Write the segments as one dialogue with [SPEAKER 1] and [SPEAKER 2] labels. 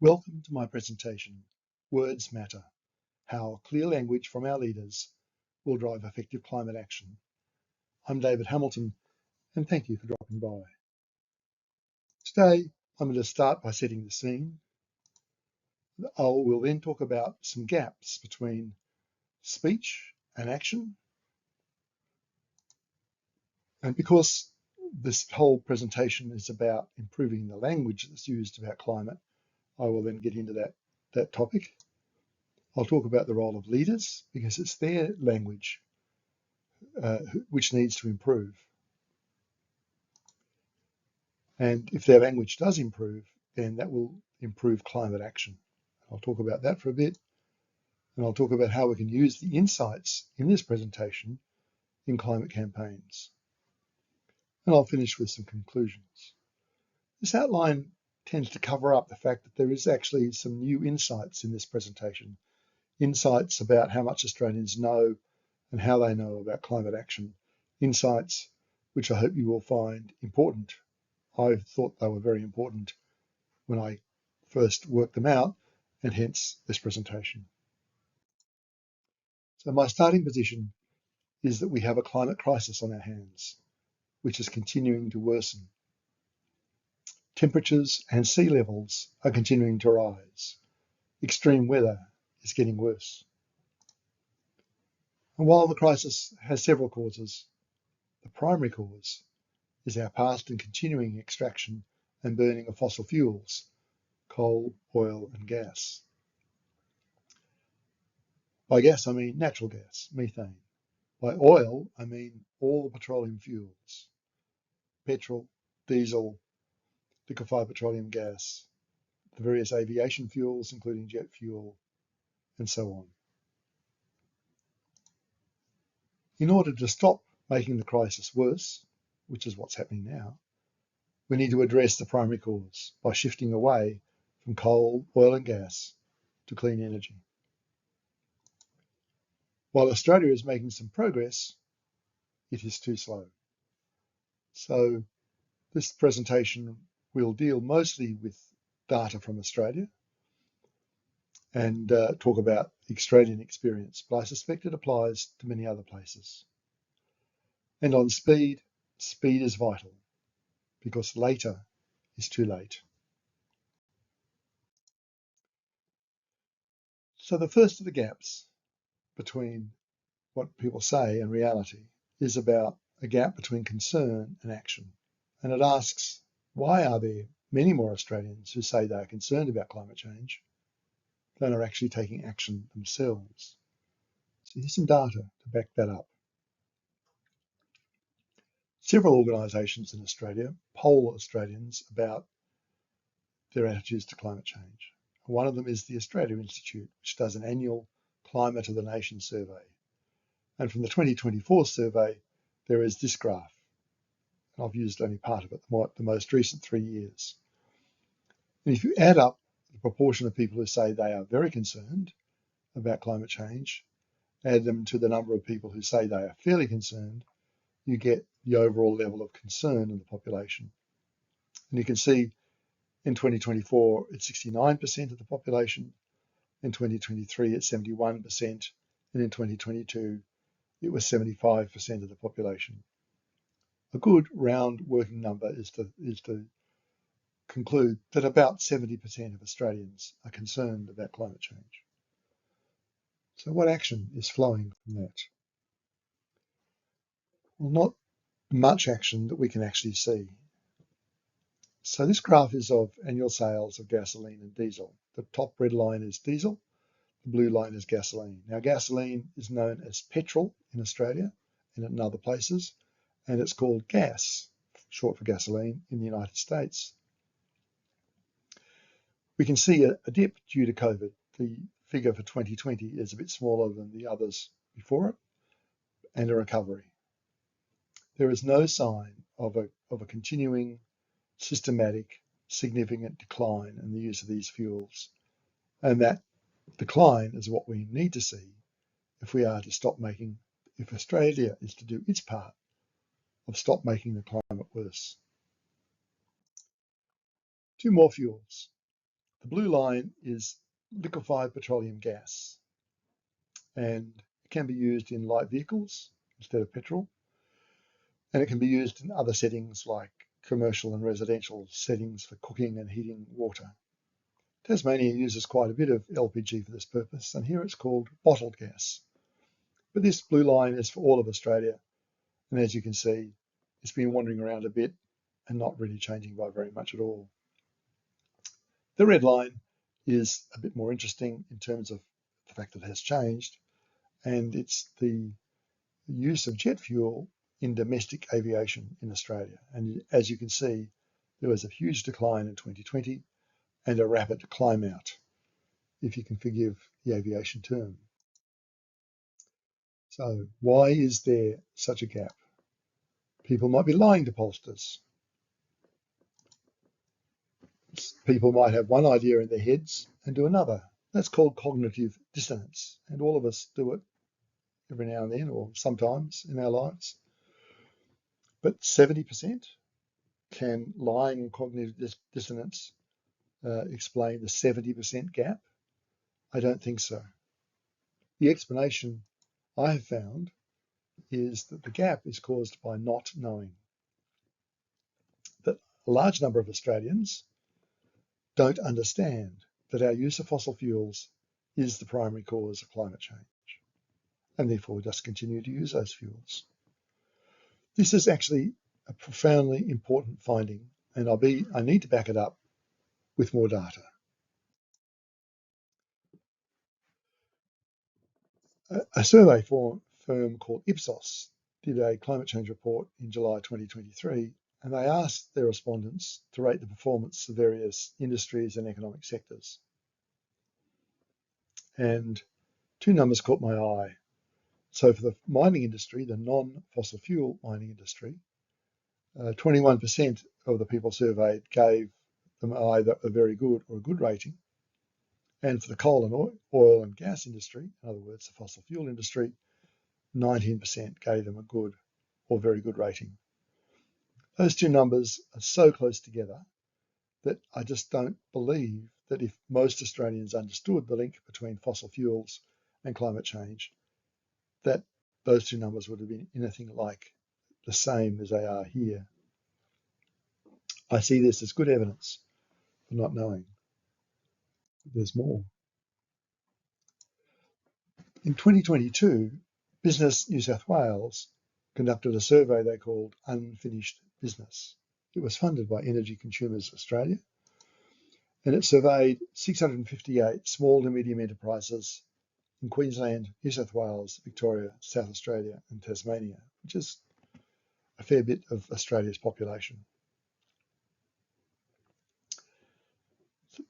[SPEAKER 1] Welcome to my presentation, Words Matter, How Clear Language from Our Leaders Will Drive Effective Climate Action. I'm David Hamilton, and thank you for dropping by. Today, I'm going to start by setting the scene. We'll then talk about some gaps between speech and action. And because this whole presentation is about improving the language that's used about climate, I will then get into that topic. I'll talk about the role of leaders because it's their language which needs to improve. And if their language does improve, then that will improve climate action. I'll talk about that for a bit, and I'll talk about how we can use the insights in this presentation in climate campaigns. And I'll finish with some conclusions. This outline tends to cover up the fact that there is actually some new insights in this presentation, insights about how much Australians know and how they know about climate action, insights which I hope you will find important. I thought they were very important when I first worked them out, and hence this presentation. So my starting position is that we have a climate crisis on our hands, which is continuing to worsen. Temperatures and sea levels are continuing to rise. Extreme weather is getting worse. And while the crisis has several causes, the primary cause is our past and continuing extraction and burning of fossil fuels, coal, oil, and gas. By gas, I mean natural gas, methane. By oil, I mean all petroleum fuels, petrol, diesel, liquefied petroleum gas, the various aviation fuels, including jet fuel, and so on. In order to stop making the crisis worse, which is what's happening now, we need to address the primary cause by shifting away from coal, oil, and gas to clean energy. While Australia is making some progress, it is too slow. So this presentation will deal mostly with data from Australia and talk about the Australian experience, but I suspect it applies to many other places. And on speed, speed is vital because later is too late. So the first of the gaps between what people say and reality is about a gap between concern and action. And it asks, why are there many more Australians who say they are concerned about climate change than are actually taking action themselves? So here's some data to back that up. Several organisations in Australia poll Australians about their attitudes to climate change. One of them is the Australia Institute, which does an annual Climate of the Nation survey. And from the 2024 survey, there is this graph. I've used only part of it, the most recent 3 years. And if you add up the proportion of people who say they are very concerned about climate change, add them to the number of people who say they are fairly concerned, you get the overall level of concern in the population. And you can see in 2024, it's 69% of the population. In 2023, it's 71%. And in 2022, it was 75% of the population. A good round working number is to conclude that about 70% of Australians are concerned about climate change. So what action is flowing from that? Well, not much action that we can actually see. So this graph is of annual sales of gasoline and diesel. The top red line is diesel, the blue line is gasoline. Now gasoline is known as petrol in Australia and in other places, and it's called gas, short for gasoline, in the United States. We can see a dip due to COVID. The figure for 2020 is a bit smaller than the others before it, and a recovery. There is no sign of a continuing, systematic, significant decline in the use of these fuels. And that decline is what we need to see if Australia is to do its part of stop making the climate worse. Two more fuels. The blue line is liquefied petroleum gas, and it can be used in light vehicles instead of petrol, and it can be used in other settings like commercial and residential settings for cooking and heating water. Tasmania uses quite a bit of LPG for this purpose, and here it's called bottled gas. But this blue line is for all of Australia, and as you can see, it's been wandering around a bit and not really changing by very much at all. The red line is a bit more interesting in terms of the fact that it has changed, and it's the use of jet fuel in domestic aviation in Australia. And as you can see, there was a huge decline in 2020 and a rapid climb out, if you can forgive the aviation term. So why is there such a gap? People might be lying to pollsters. People might have one idea in their heads and do another. That's called cognitive dissonance, and all of us do it every now and then or sometimes in our lives. But 70%? Can lying and cognitive dissonance explain the 70% gap? I don't think so. The explanation I have found is that the gap is caused by not knowing. That a large number of Australians don't understand that our use of fossil fuels is the primary cause of climate change, and therefore we just continue to use those fuels. This is actually a profoundly important finding, and I need to back it up with more data. A survey firm called Ipsos did a climate change report in July 2023, and they asked their respondents to rate the performance of various industries and economic sectors. And two numbers caught my eye. So for the mining industry, the non-fossil fuel mining industry, 21% of the people surveyed gave them either a very good or a good rating. And for the coal and oil and gas industry, in other words, the fossil fuel industry, 19% gave them a good or very good rating. Those two numbers are so close together that I just don't believe that if most Australians understood the link between fossil fuels and climate change, that those two numbers would have been anything like the same as they are here. I see this as good evidence for not knowing. There's more. In 2022, Business New South Wales conducted a survey they called Unfinished Business. It was funded by Energy Consumers Australia, and it surveyed 658 small to medium enterprises in Queensland, New South Wales, Victoria, South Australia, and Tasmania, which is a fair bit of Australia's population.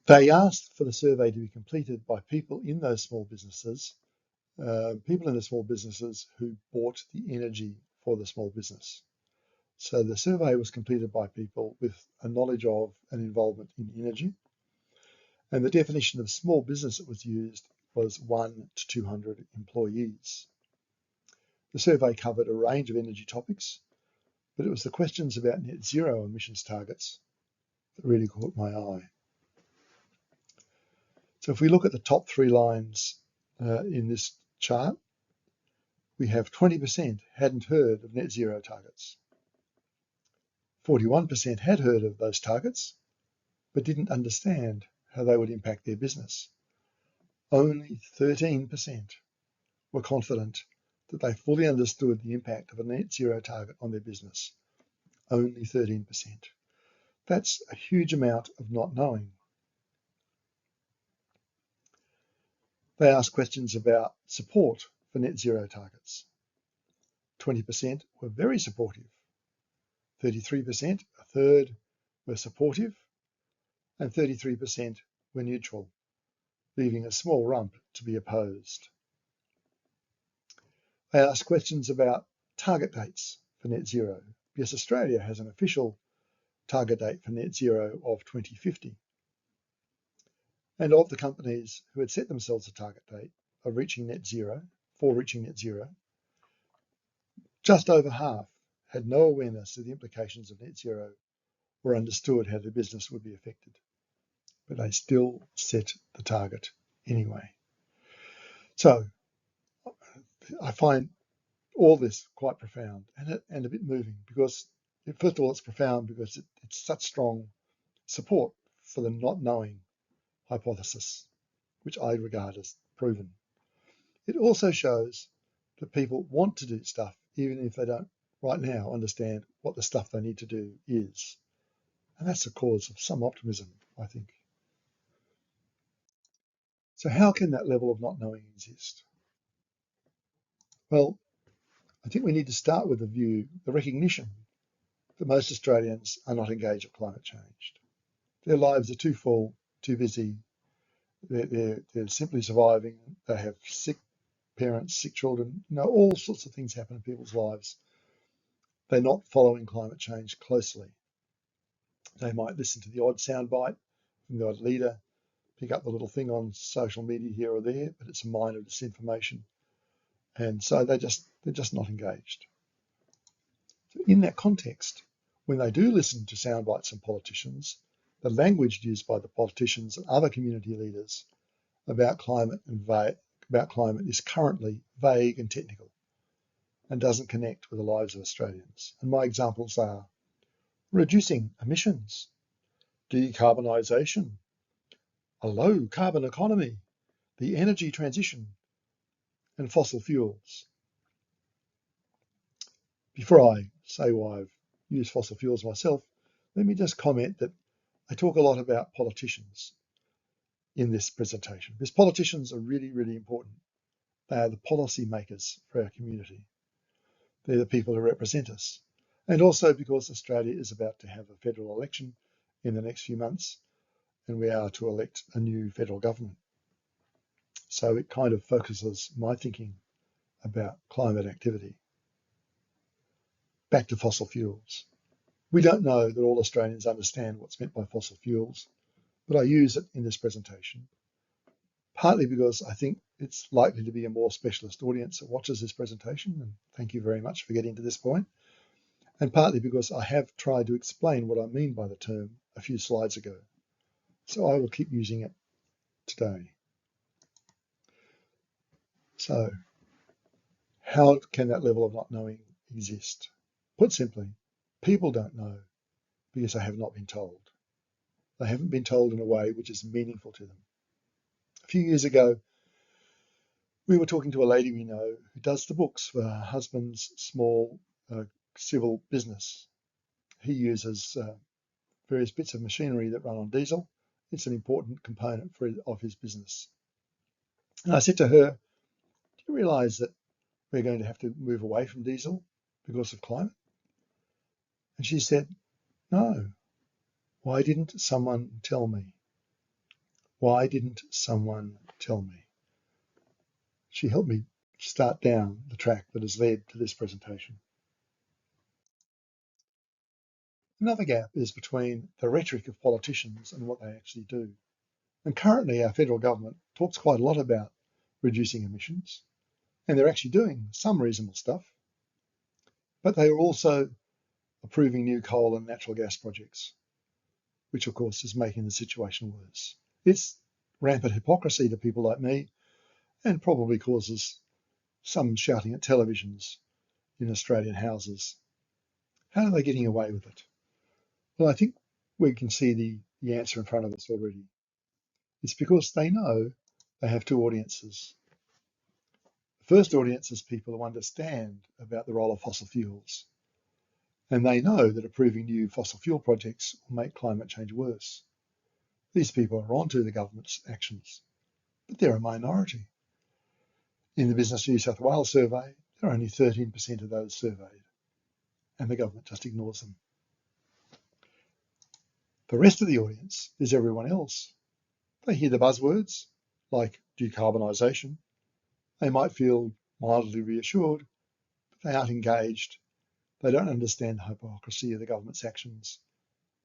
[SPEAKER 1] They asked for the survey to be completed by people in those small businesses, people in the small businesses who bought the energy for the small business. So the survey was completed by people with a knowledge of and involvement in energy. And the definition of small business that was used was 1 to 200 employees. The survey covered a range of energy topics, but it was the questions about net zero emissions targets that really caught my eye. So if we look at the top three lines in this chart, we have 20% hadn't heard of net zero targets. 41% had heard of those targets, but didn't understand how they would impact their business. Only 13% were confident that they fully understood the impact of a net zero target on their business. Only 13%. That's a huge amount of not knowing. They asked questions about support for net zero targets. 20% were very supportive. 33%, a third, were supportive, and 33% were neutral, leaving a small rump to be opposed. They asked questions about target dates for net zero, because Australia has an official target date for net zero of 2050. And of the companies who had set themselves a target date of reaching net zero, just over half had no awareness of the implications of net zero or understood how their business would be affected. but they still set the target anyway. So I find all this quite profound and a bit moving because, first of all, it's profound because it's such strong support for the not knowing hypothesis, which I regard as proven. It also shows that people want to do stuff even if they don't right now understand what the stuff they need to do is. And that's a cause of some optimism, I think. So how can that level of not knowing exist? Well, I think we need to start with the recognition that most Australians are not engaged with climate change. Their lives are too full, too busy. They're simply surviving. They have sick parents, sick children. All sorts of things happen in people's lives. They're not following climate change closely. They might listen to the odd soundbite from the odd leader, pick up the little thing on social media here or there, but it's a minor disinformation. And so they're just not engaged. So in that context, when they do listen to sound bites from politicians, the language used by the politicians and other community leaders about climate is currently vague and technical and doesn't connect with the lives of Australians. And my examples are reducing emissions, decarbonisation, a low carbon economy, the energy transition, and fossil fuels. Before I say why I've used fossil fuels myself, let me just comment that I talk a lot about politicians in this presentation, because politicians are really, really important. They are the policy makers for our community. They're the people who represent us. And also because Australia is about to have a federal election in the next few months, and we are to elect a new federal government. So it kind of focuses my thinking about climate activity. Back to fossil fuels. We don't know that all Australians understand what's meant by fossil fuels, but I use it in this presentation, partly because I think it's likely to be a more specialist audience that watches this presentation, and thank you very much for getting to this point, and partly because I have tried to explain what I mean by the term a few slides ago. So I will keep using it today. So how can that level of not knowing exist? Put simply, people don't know because they have not been told. They haven't been told in a way which is meaningful to them. A few years ago, we were talking to a lady we know who does the books for her husband's small civil business. He uses various bits of machinery that run on diesel. It's an important component of his business. And I said to her, do you realise that we're going to have to move away from diesel because of climate? And she said, no. Why didn't someone tell me? Why didn't someone tell me? She helped me start down the track that has led to this presentation. Another gap is between the rhetoric of politicians and what they actually do. And currently our federal government talks quite a lot about reducing emissions, and they're actually doing some reasonable stuff, but they are also approving new coal and natural gas projects, which of course is making the situation worse. It's rampant hypocrisy to people like me and probably causes some shouting at televisions in Australian houses. How are they getting away with it? Well, I think we can see the answer in front of us already. It's because they know they have two audiences. The first audience is people who understand about the role of fossil fuels, and they know that approving new fossil fuel projects will make climate change worse. These people are onto the government's actions, but they're a minority. In the Business New South Wales survey, there are only 13% of those surveyed, and the government just ignores them. The rest of the audience is everyone else. They hear the buzzwords, like decarbonisation. They might feel mildly reassured, but they aren't engaged. They don't understand the hypocrisy of the government's actions.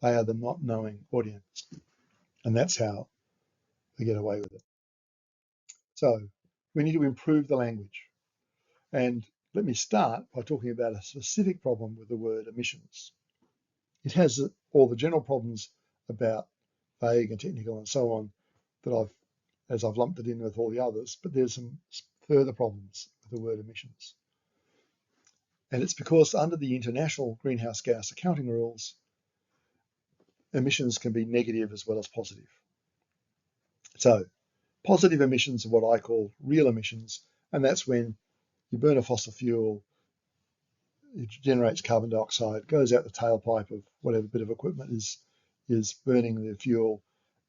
[SPEAKER 1] They are the not knowing audience. And that's how they get away with it. So we need to improve the language. And let me start by talking about a specific problem with the word emissions. It has all the general problems about vague and technical and so on that as I've lumped it in with all the others, but there's some further problems with the word emissions. And it's because under the international greenhouse gas accounting rules, emissions can be negative as well as positive. So positive emissions are what I call real emissions, and that's when you burn a fossil fuel, it generates carbon dioxide, goes out the tailpipe of whatever bit of equipment is burning the fuel,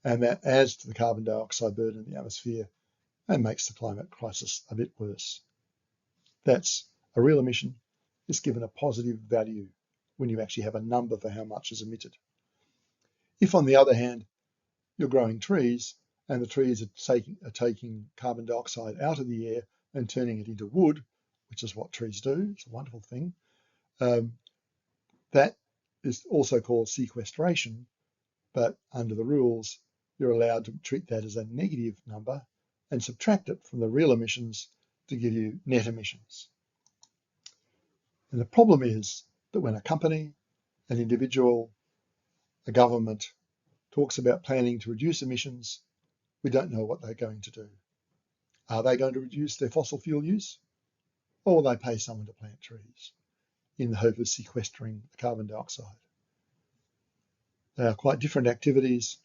[SPEAKER 1] and that adds to the carbon dioxide burden in the atmosphere and makes the climate crisis a bit worse. That's a real emission. It's given a positive value when you actually have a number for how much is emitted. If, on the other hand, you're growing trees and the trees are taking carbon dioxide out of the air and turning it into wood, which is what trees do, it's a wonderful thing, that is also called sequestration, but under the rules, you're allowed to treat that as a negative number and subtract it from the real emissions to give you net emissions. And the problem is that when a company, an individual, a government talks about planning to reduce emissions, we don't know what they're going to do. Are they going to reduce their fossil fuel use? Or will they pay someone to plant trees in the hope of sequestering the carbon dioxide? They are quite different activities,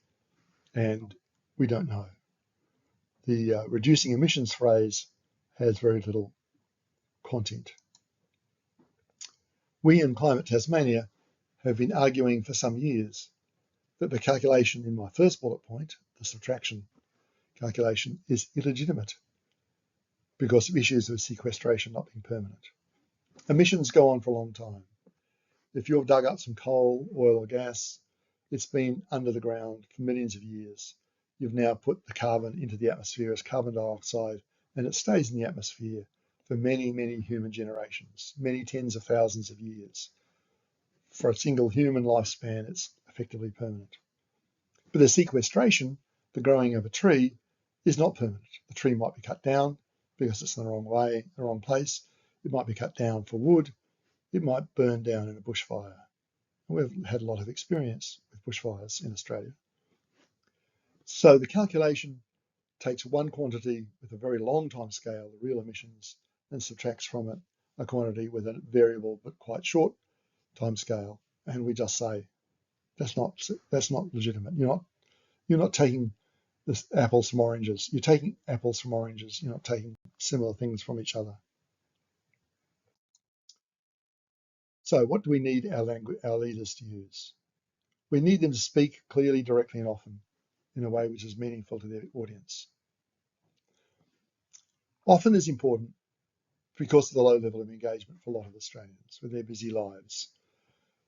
[SPEAKER 1] and we don't know. The reducing emissions phrase has very little content. We in Climate Tasmania have been arguing for some years that the calculation in my first bullet point, the subtraction calculation, is illegitimate because of issues of sequestration not being permanent. Emissions go on for a long time. If you've dug up some coal, oil or gas, it's been under the ground for millions of years. You've now put the carbon into the atmosphere as carbon dioxide, and it stays in the atmosphere for many, many human generations, many tens of thousands of years. For a single human lifespan, it's effectively permanent. But the sequestration, the growing of a tree, is not permanent. The tree might be cut down because it's in the wrong way, the wrong place. It might be cut down for wood. It might burn down in a bushfire. We've had a lot of experience with bushfires in Australia. So the calculation takes one quantity with a very long time scale, the real emissions, and subtracts from it a quantity with a variable but quite short time scale. And we just say, that's not legitimate. You're not taking this apples from oranges. You're taking apples from oranges. You're not taking similar things from each other. So what do we need our leaders to use? We need them to speak clearly, directly, and often in a way which is meaningful to their audience. Often is important because of the low level of engagement for a lot of Australians with their busy lives.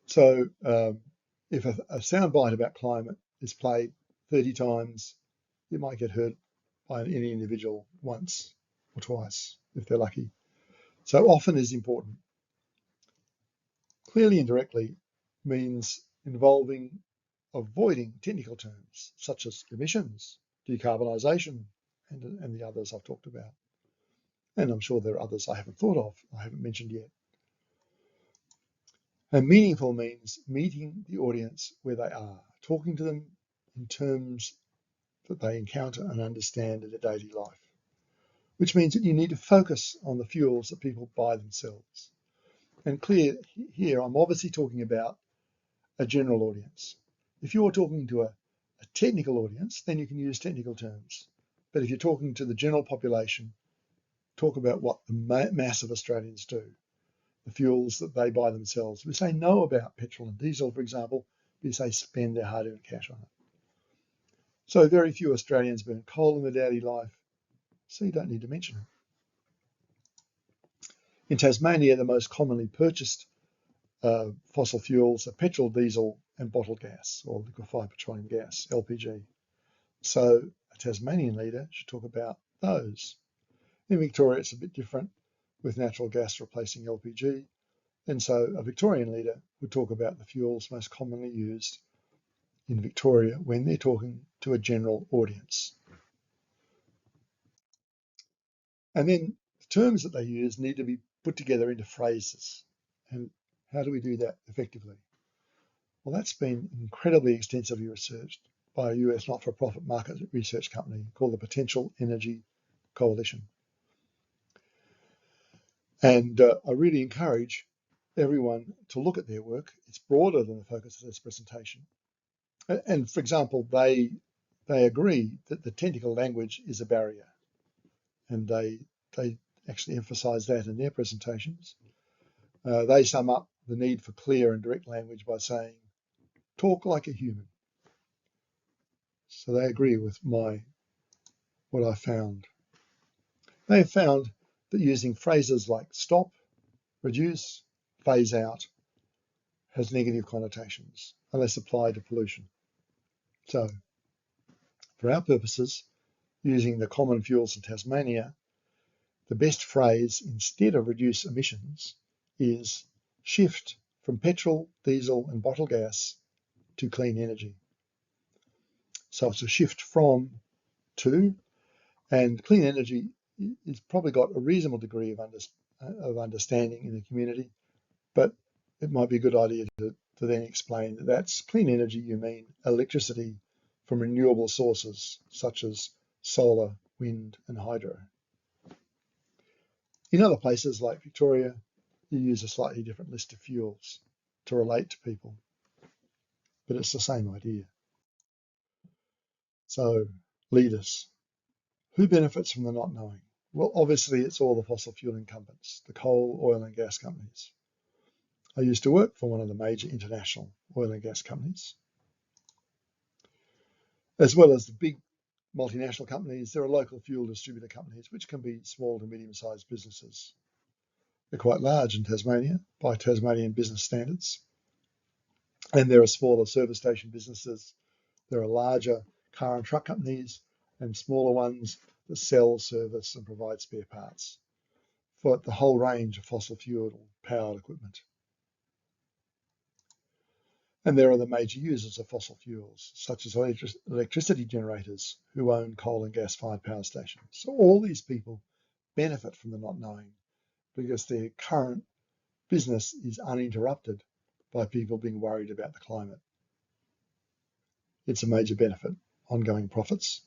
[SPEAKER 1] So if a soundbite about climate is played 30 times, it might get heard by any individual once or twice if they're lucky. So often is important. Clearly and directly means avoiding technical terms such as emissions, decarbonisation, and the others I've talked about. And I'm sure there are others I haven't thought of, I haven't mentioned yet. And meaningful means meeting the audience where they are, talking to them in terms that they encounter and understand in their daily life, which means that you need to focus on the fuels that people buy themselves. And clear here, I'm obviously talking about a general audience. If you're talking to a technical audience, then you can use technical terms. But if you're talking to the general population, talk about what the mass of Australians do, the fuels that they buy themselves. We say no about petrol and diesel, for example, we say spend their hard-earned cash on it. So very few Australians burn coal in their daily life, so you don't need to mention it. In Tasmania, the most commonly purchased fossil fuels are petrol, diesel, and bottled gas, or liquefied petroleum gas, LPG. So a Tasmanian leader should talk about those. In Victoria, it's a bit different, with natural gas replacing LPG. And so a Victorian leader would talk about the fuels most commonly used in Victoria when they're talking to a general audience. And then the terms that they use need to be put together into phrases. And how do we do that effectively? Well, that's been incredibly extensively researched by a US not-for-profit market research company called the Potential Energy Coalition. And I really encourage everyone to look at their work. It's broader than the focus of this presentation. And for example, they agree that the technical language is a barrier. And they actually emphasize that in their presentations. They sum up the need for clear and direct language by saying, talk like a human. So they agree with what I found. They have found that using phrases like stop, reduce, phase out has negative connotations unless applied to pollution. So for our purposes, using the common fuels in Tasmania, the best phrase instead of reduce emissions is shift from petrol, diesel and bottle gas to clean energy. So it's a shift from to, and clean energy is probably got a reasonable degree of understanding in the community, but it might be a good idea to then explain that that's clean energy. You mean electricity from renewable sources such as solar, wind and hydro. In other places like Victoria, you use a slightly different list of fuels to relate to people, but it's the same idea. So, leaders. Who benefits from the not knowing? Well, obviously it's all the fossil fuel incumbents, the coal, oil and gas companies. I used to work for one of the major international oil and gas companies. As well as the big multinational companies, there are local fuel distributor companies, which can be small to medium-sized businesses. They're quite large in Tasmania by Tasmanian business standards. And there are smaller service station businesses. There are larger car and truck companies and smaller ones that sell, service and provide spare parts for the whole range of fossil fuel powered equipment. And there are the major users of fossil fuels, such as electricity generators who own coal and gas-fired power stations. So all these people benefit from the not knowing because their current business is uninterrupted by people being worried about the climate. It's a major benefit, ongoing profits.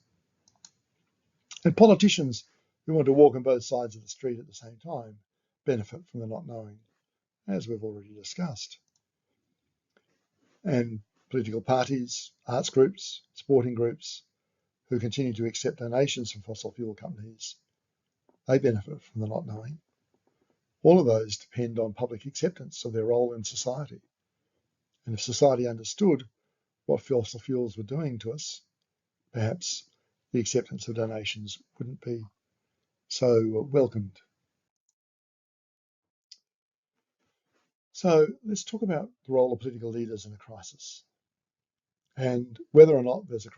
[SPEAKER 1] And politicians who want to walk on both sides of the street at the same time benefit from the not knowing, as we've already discussed. And political parties, arts groups, sporting groups who continue to accept donations from fossil fuel companies, they benefit from the not knowing. All of those depend on public acceptance of their role in society. And if society understood what fossil fuels were doing to us, perhaps the acceptance of donations wouldn't be so welcomed. So let's talk about the role of political leaders in a crisis. And whether or not there's a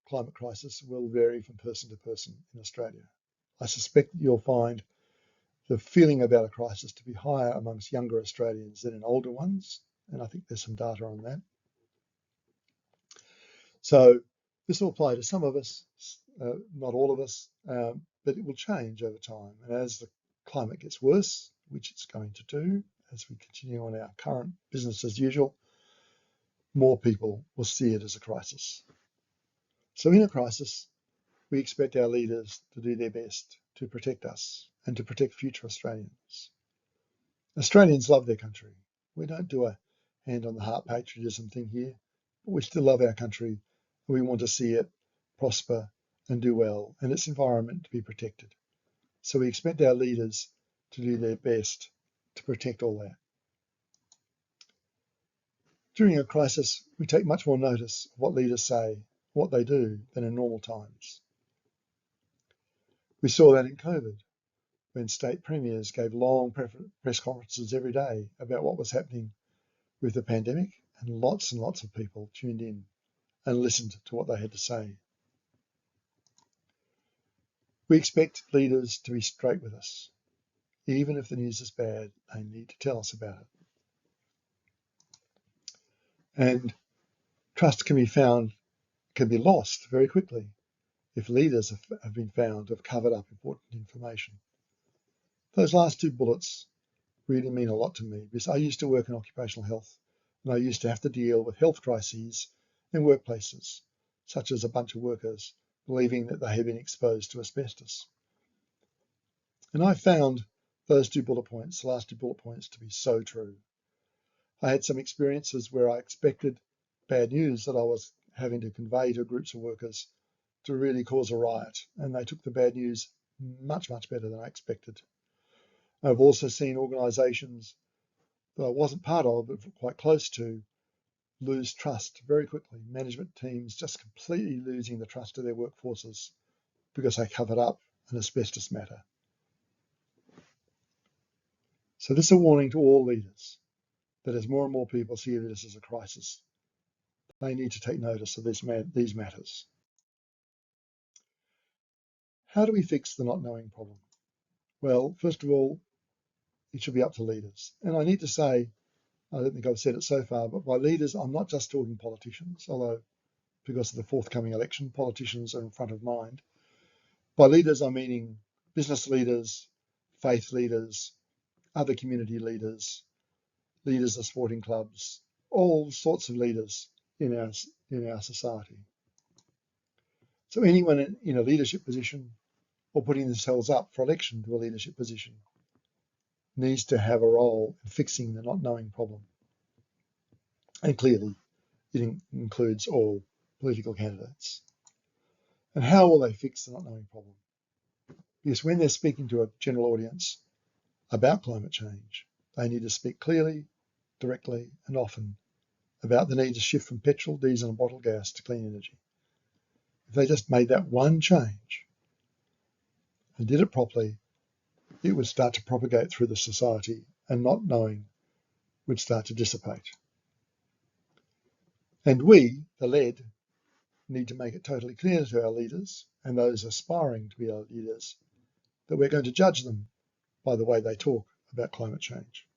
[SPEAKER 1] climate crisis will vary from person to person in Australia. I suspect that you'll find the feeling about a crisis to be higher amongst younger Australians than in older ones, and I think there's some data on that. So this will apply to some of us, not all of us, but it will change over time. And as the climate gets worse, which it's going to do, as we continue on our current business as usual, more people will see it as a crisis. So in a crisis, we expect our leaders to do their best to protect us and to protect future Australians. Australians love their country. We don't do a hand on the heart patriotism thing here, but we still love our country and we want to see it prosper and do well and its environment to be protected. So we expect our leaders to do their best to protect all that. During a crisis, we take much more notice of what leaders say, what they do, than in normal times. We saw that in COVID, when state premiers gave long press conferences every day about what was happening with the pandemic, and lots of people tuned in and listened to what they had to say. We expect leaders to be straight with us. Even if the news is bad, they need to tell us about it. And trust can be lost very quickly if leaders have been found to have covered up important information. Those last two bullets really mean a lot to me because I used to work in occupational health and I used to have to deal with health crises in workplaces such as a bunch of workers believing that they had been exposed to asbestos. And I found those two bullet points, the last two bullet points, to be so true. I had some experiences where I expected bad news that I was having to convey to groups of workers to really cause a riot, and they took the bad news much, much better than I expected. I've also seen organisations that I wasn't part of, but quite close to, lose trust very quickly. Management teams just completely losing the trust of their workforces because they covered up an asbestos matter. So this is a warning to all leaders that as more and more people see this as a crisis, they need to take notice of these matters. How do we fix the not knowing problem? Well, first of all, it should be up to leaders. And I need to say, I don't think I've said it so far, but by leaders, I'm not just talking politicians, although because of the forthcoming election, politicians are in front of mind. By leaders, I'm meaning business leaders, faith leaders, other community leaders, leaders of sporting clubs, all sorts of leaders in our society. So anyone in a leadership position or putting themselves up for election to a leadership position needs to have a role in fixing the not knowing problem. And clearly, it includes all political candidates. And how will they fix the not knowing problem? Because when they're speaking to a general audience about climate change, they need to speak clearly, directly, and often about the need to shift from petrol, diesel, and bottled gas to clean energy. If they just made that one change and did it properly, it would start to propagate through the society, and not knowing would start to dissipate. And we, the led, need to make it totally clear to our leaders and those aspiring to be our leaders that we're going to judge them by the way they talk about climate change.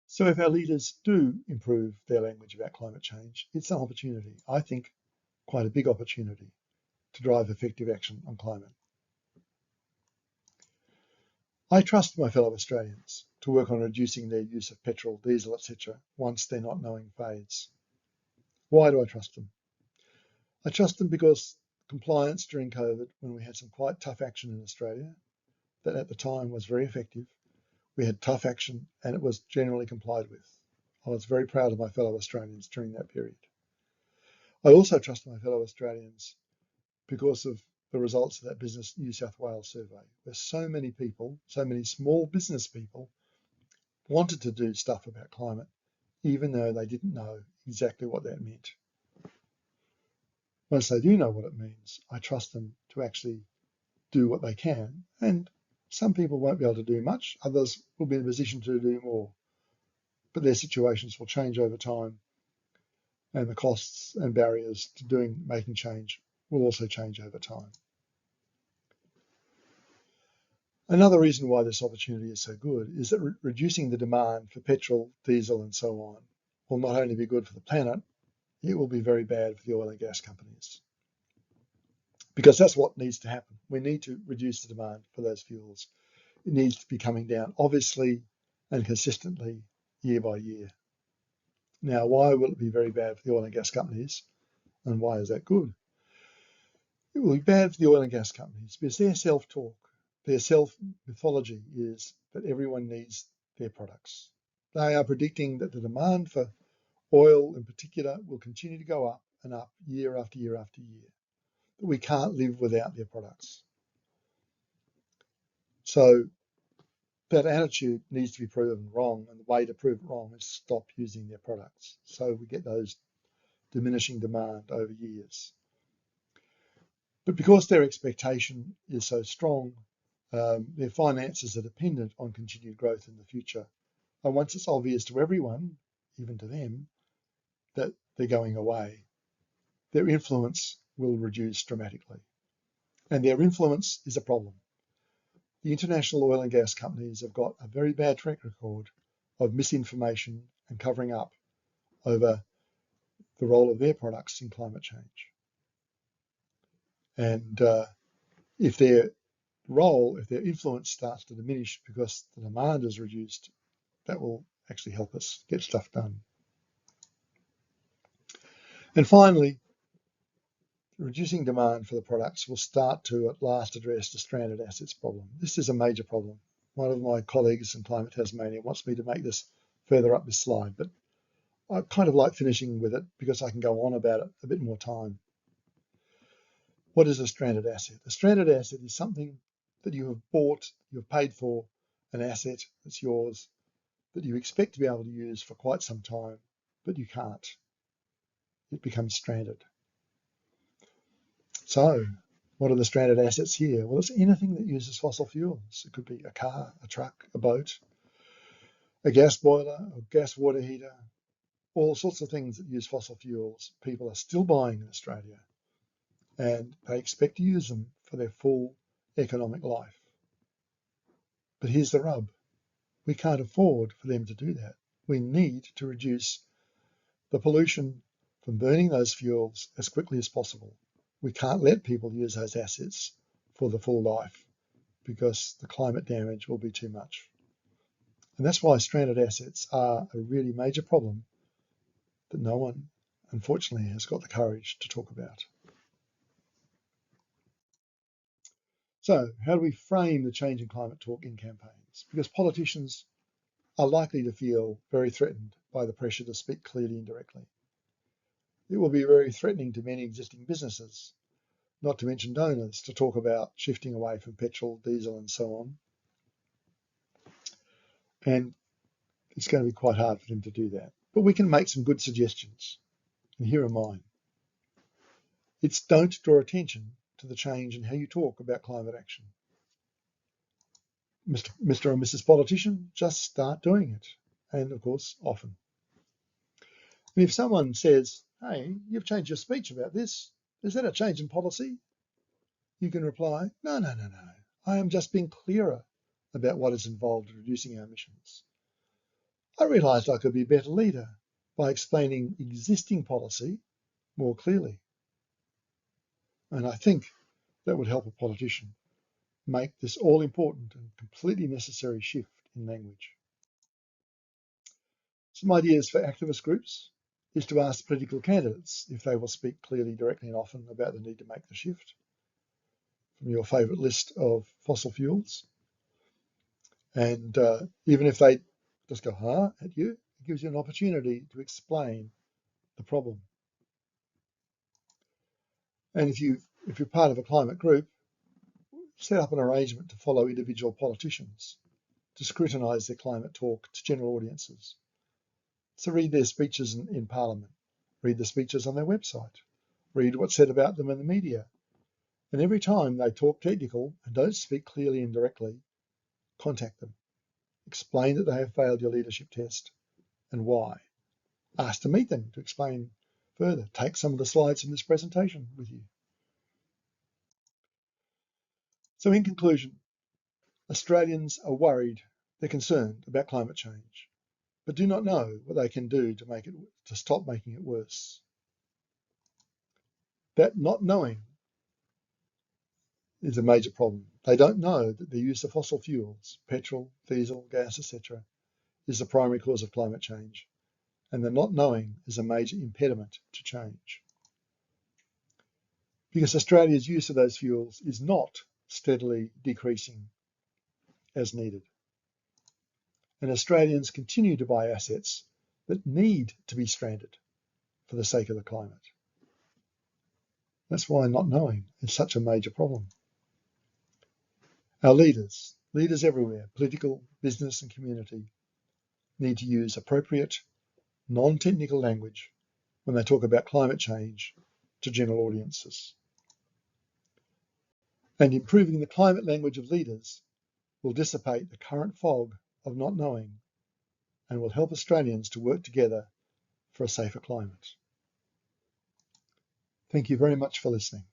[SPEAKER 1] So if our leaders do improve their language about climate change, it's an opportunity, I think quite a big opportunity, to drive effective action on climate. I trust my fellow Australians to work on reducing their use of petrol, diesel, etc. once their not knowing fades. Why do I trust them? I trust them because compliance during COVID, when we had some quite tough action in Australia, that at the time was very effective. We had tough action and it was generally complied with. I was very proud of my fellow Australians during that period. I also trust my fellow Australians because of the results of that Business New South Wales survey, where so many people, so many small business people, wanted to do stuff about climate, even though they didn't know exactly what that meant. Once they do know what it means, I trust them to actually do what they can. And some people won't be able to do much, others will be in a position to do more. But their situations will change over time, and the costs and barriers to making change will also change over time. Another reason why this opportunity is so good is that reducing the demand for petrol, diesel, and so on will not only be good for the planet, it will be very bad for the oil and gas companies. Because that's what needs to happen. We need to reduce the demand for those fuels. It needs to be coming down, obviously and consistently, year by year. Now, why will it be very bad for the oil and gas companies? And why is that good? It will be bad for the oil and gas companies because their self-talk, their self-mythology is that everyone needs their products. They are predicting that the demand for oil in particular will continue to go up and up year after year after year. That we can't live without their products. So that attitude needs to be proven wrong, and the way to prove it wrong is stop using their products. So we get those diminishing demand over years. But because their expectation is so strong, their finances are dependent on continued growth in the future. And once it's obvious to everyone, even to them, that they're going away, their influence will reduce dramatically. And their influence is a problem. The international oil and gas companies have got a very bad track record of misinformation and covering up over the role of their products in climate change. And if their influence starts to diminish because the demand is reduced, that will actually help us get stuff done. And finally, reducing demand for the products will start to at last address the stranded assets problem. This is a major problem. One of my colleagues in Climate Tasmania wants me to make this further up this slide, but I kind of like finishing with it because I can go on about it a bit more time. What is a stranded asset? A stranded asset is something that you have bought, you've paid for, an asset that's yours, that you expect to be able to use for quite some time, but you can't. It becomes stranded. So, what are the stranded assets here? Well, it's anything that uses fossil fuels. It could be a car, a truck, a boat, a gas boiler, a gas water heater, all sorts of things that use fossil fuels. People are still buying in Australia, and they expect to use them for their full economic life. But here's the rub. We can't afford for them to do that. We need to reduce the pollution from burning those fuels as quickly as possible. We can't let people use those assets for the full life because the climate damage will be too much. And that's why stranded assets are a really major problem that no one, unfortunately, has got the courage to talk about. So, how do we frame the change in climate talk in campaigns? Because politicians are likely to feel very threatened by the pressure to speak clearly and directly. It will be very threatening to many existing businesses, not to mention donors, to talk about shifting away from petrol, diesel, and so on. And it's going to be quite hard for them to do that. But we can make some good suggestions, and here are mine. It's don't draw attention to the change in how you talk about climate action. Mr. and Mrs. Politician, just start doing it, and of course, often. And if someone says, hey, you've changed your speech about this, is that a change in policy? You can reply, no. I am just being clearer about what is involved in reducing our emissions. I realised I could be a better leader by explaining existing policy more clearly. And I think that would help a politician make this all important and completely necessary shift in language. Some ideas for activist groups is to ask political candidates if they will speak clearly, directly and often about the need to make the shift from your favourite list of fossil fuels. And even if they just go, huh, at you, it gives you an opportunity to explain the problem. And if you're part of a climate group, set up an arrangement to follow individual politicians to scrutinise their climate talk to general audiences. So read their speeches in Parliament, read the speeches on their website, read what's said about them in the media. And every time they talk technical and don't speak clearly and directly, contact them. Explain that they have failed your leadership test and why. Ask to meet them to explain further. Take some of the slides from this presentation with you. So in conclusion, Australians are worried, they're concerned about climate change, but do not know what they can do to stop making it worse. That not knowing is a major problem. They don't know that the use of fossil fuels, petrol, diesel, gas, etc., is the primary cause of climate change, and the not knowing is a major impediment to change. Because Australia's use of those fuels is not steadily decreasing as needed. And Australians continue to buy assets that need to be stranded for the sake of the climate. That's why not knowing is such a major problem. Our leaders everywhere, political, business and community, need to use appropriate, non-technical language when they talk about climate change to general audiences. And improving the climate language of leaders will dissipate the current fog of not knowing and will help Australians to work together for a safer climate. Thank you very much for listening.